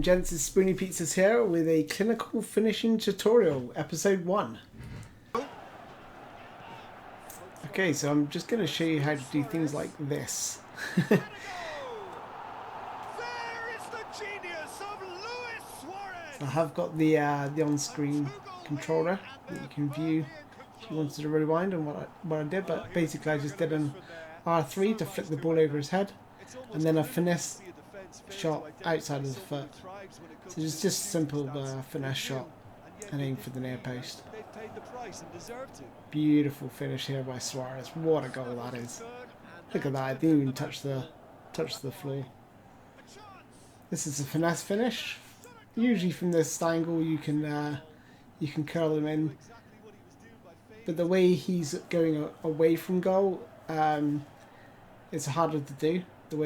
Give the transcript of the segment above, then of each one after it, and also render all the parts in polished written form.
and gents, it's SpoonyPizzas here with a clinical finishing tutorial, episode 1. Okay, so I'm just going to show you how to do things like this. So I have got the on-screen controller that you can view if you wanted to rewind on what I did, but basically I just did an R3 to flip the ball over his head, and then a finesse shot outside of the foot. So just a simple finesse shot and aim for the near post. Beautiful finish here by Suarez. What a goal that is! Look at that! I didn't even touch the floor. This is a finesse finish. Usually from this angle you can curl them in, but the way he's going away from goal, it's harder to do. The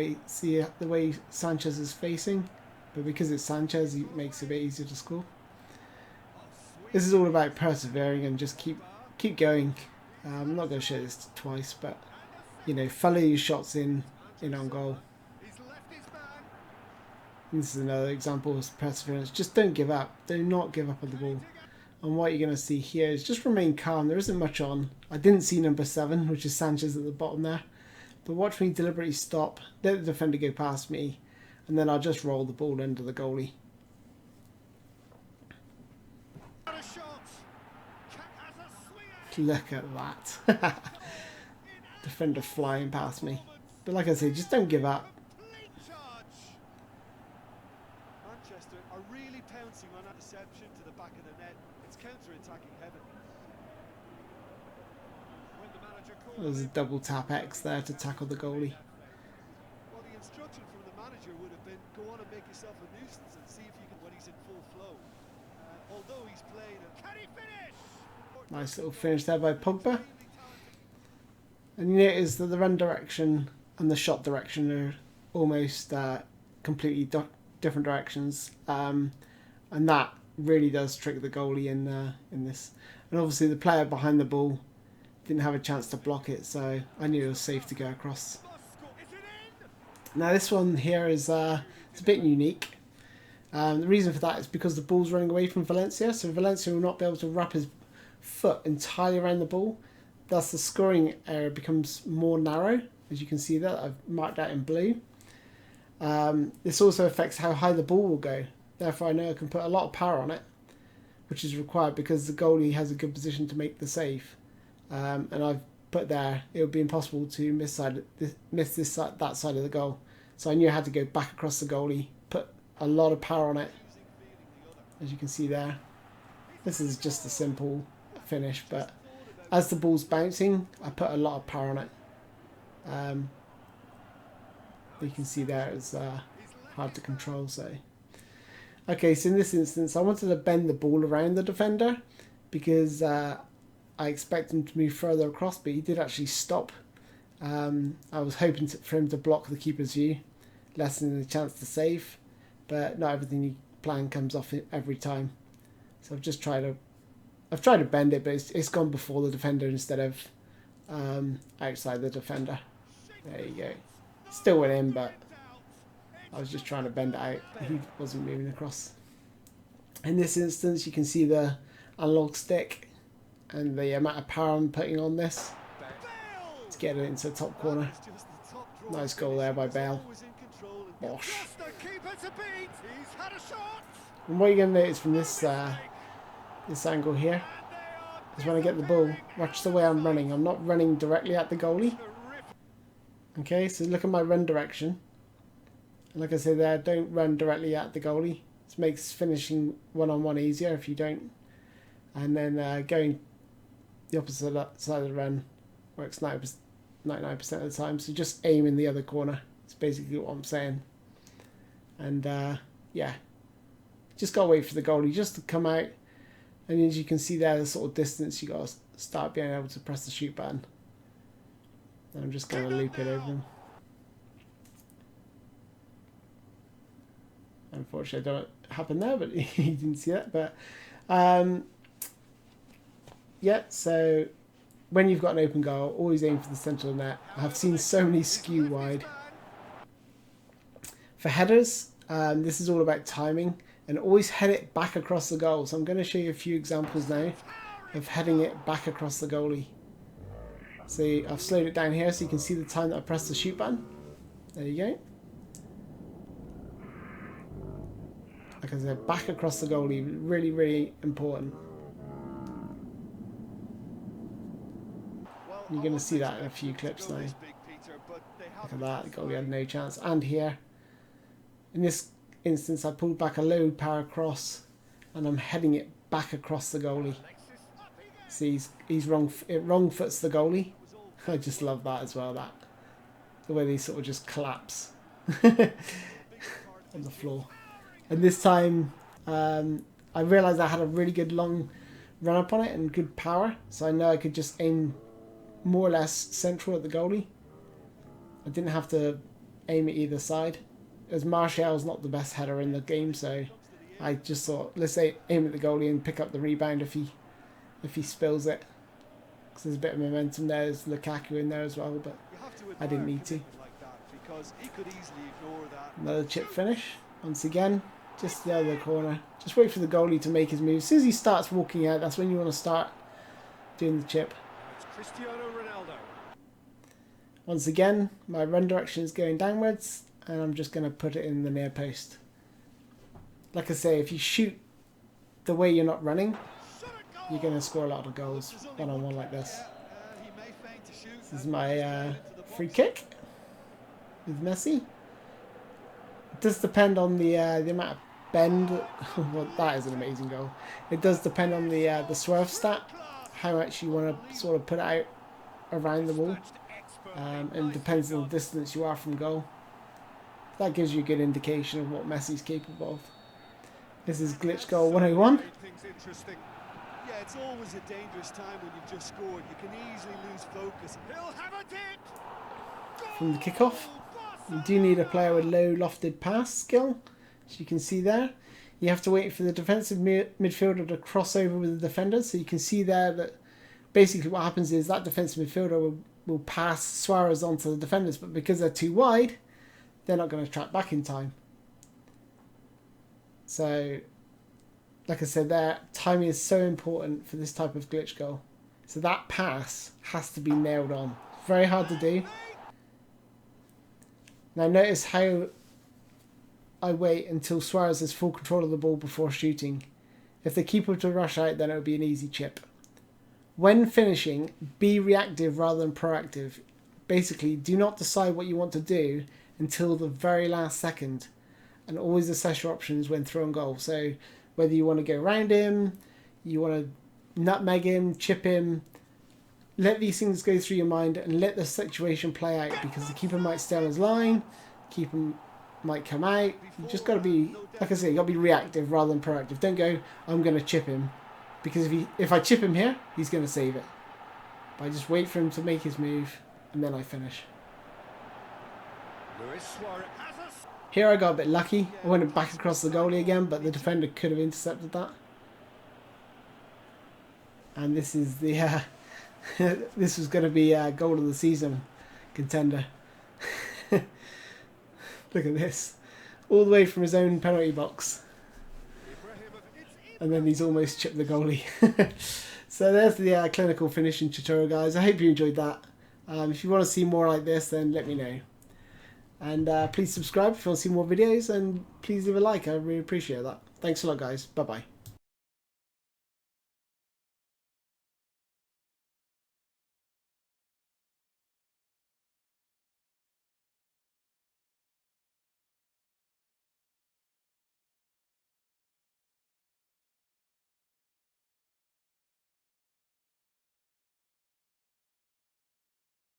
way Sanchez is facing, but because it's Sanchez, it makes it a bit easier to score. This is all about persevering and just keep going. I'm not going to show this twice, but you know, follow your shots in on goal. This is another example of perseverance. Just don't give up. Do not give up on the ball. And what you're going to see here is just remain calm. There isn't much on. I didn't see number 7, which is Sanchez at the bottom there. But watch me deliberately stop, let the defender go past me, and then I'll just roll the ball under the goalie. Look at that. Defender flying past me. But like I say, just don't give up. Manchester are really pouncing on that reception to the back of the net. It's counter-attacking heaven. There's a double tap X there to tackle the goalie. Well, the instruction from the manager would have been go on and make yourself a nuisance and see if you can when he's in full flow. Although he's playing a... Can he finish? Nice little finish there by Pogba. And you notice that the run direction and the shot direction are almost completely different directions, and that really does trick the goalie in this. And obviously the player behind the ball didn't have a chance to block it, so I knew it was safe to go across. Now this one here is it's a bit unique. The reason for that is because the ball's running away from Valencia, so Valencia will not be able to wrap his foot entirely around the ball. Thus the scoring area becomes more narrow, as you can see that I've marked out in blue. This also affects how high the ball will go. Therefore I know I can put a lot of power on it, which is required because the goalie has a good position to make the save. And I've put there, it would be impossible to miss that side of the goal. So I knew I had to go back across the goalie, put a lot of power on it, as you can see there. This is just a simple finish, but as the ball's bouncing, I put a lot of power on it. You can see there it's hard to control. So, okay, so in this instance, I wanted to bend the ball around the defender because I expect him to move further across, but he did actually stop. I was hoping for him to block the keeper's view, lessening the chance to save, but not everything you plan comes off every time. So I've tried to bend it, but it's gone before the defender instead of outside the defender. There you go. Still went in, but I was just trying to bend it out. He wasn't moving across. In this instance, you can see the analog stick and the amount of power I'm putting on this to get it into the top corner. Nice goal there by Bale. Bosh. And what you're going to notice from this angle here is when I get the ball, watch the way I'm running. I'm not running directly at the goalie. Okay, so look at my run direction. And like I said there, don't run directly at the goalie. This makes finishing one-on-one easier if you don't. And then going the opposite side of the run works 99% of the time. So just aim in the other corner. It's basically what I'm saying. And yeah, just got to wait for the goalie just to come out. And as you can see there, the sort of distance, you got to start being able to press the shoot button. And I'm just going to loop it over him. Unfortunately, I don't happen there, but he didn't see that. But yeah, so when you've got an open goal, always aim for the centre of the net. I've seen so many skew wide. For headers, This is all about timing, and always head it back across the goal. So I'm going to show you a few examples now of heading it back across the goalie. So I've slowed it down here so you can see the time that I pressed the shoot button. There you go. Like I said, back across the goalie, really, really important. You're going to see that in a few clips now. Look at that, the goalie had no chance. And here, in this instance, I pulled back a low power cross, and I'm heading it back across the goalie. See, he's wrong. It wrong foots the goalie. I just love that as well. That the way they sort of just collapse on the floor. And this time, I realised I had a really good long run up on it and good power, so I know I could just aim more or less central at the goalie. I didn't have to aim at either side. As Martial's not the best header in the game, so I just thought, let's say aim at the goalie and pick up the rebound if he spills it. Because there's a bit of momentum there. There's Lukaku in there as well, but I didn't need to. Another chip finish. Once again, just the other corner. Just wait for the goalie to make his move. As soon as he starts walking out, that's when you want to start doing the chip. Once again, my run direction is going downwards, and I'm just going to put it in the near post. Like I say, if you shoot the way you're not running, you're going to score a lot of goals one-on-one like this. This is my free kick with Messi. It does depend on the amount of bend. Well, that is an amazing goal. It does depend on the swerve stat, how much you want to sort of put it out around the wall, and depends on the distance you are from goal. That gives you a good indication of what Messi's capable of. This is glitch goal 101. Yeah, it's always a dangerous time when you've just scored. You can easily lose focus. He'll have a dip. From the kickoff, you do need a player with low lofted pass skill, as you can see there. You have to wait for the defensive midfielder to cross over with the defender. So you can see there that basically what happens is that defensive midfielder will pass Suarez onto the defenders, but because they're too wide, they're not going to track back in time. So, like I said there, timing is so important for this type of glitch goal. So that pass has to be nailed on. It's very hard to do. Now notice how I wait until Suarez has full control of the ball before shooting. If the keeper were to rush out, then it would be an easy chip. When finishing, be reactive rather than proactive. Basically, do not decide what you want to do until the very last second, and always assess your options when throwing goal. So whether you want to go around him, you want to nutmeg him, chip him, let these things go through your mind and let the situation play out, because the keeper might stay on his line, keeper might come out. You just got to be, like I say, you got to be reactive rather than proactive. Don't go, I'm going to chip him, because if I chip him here, he's going to save it. But I just wait for him to make his move, and then I finish. Here I got a bit lucky. I went back across the goalie again, but the defender could have intercepted that. And this is the this was going to be a goal of the season contender. Look at this, all the way from his own penalty box, and then he's almost chipped the goalie. So there's the clinical finishing tutorial, guys. I hope you enjoyed that. If you want to see more like this, then let me know. And please subscribe if you want to see more videos, and please leave a like. I really appreciate that. Thanks a lot, guys. Bye bye.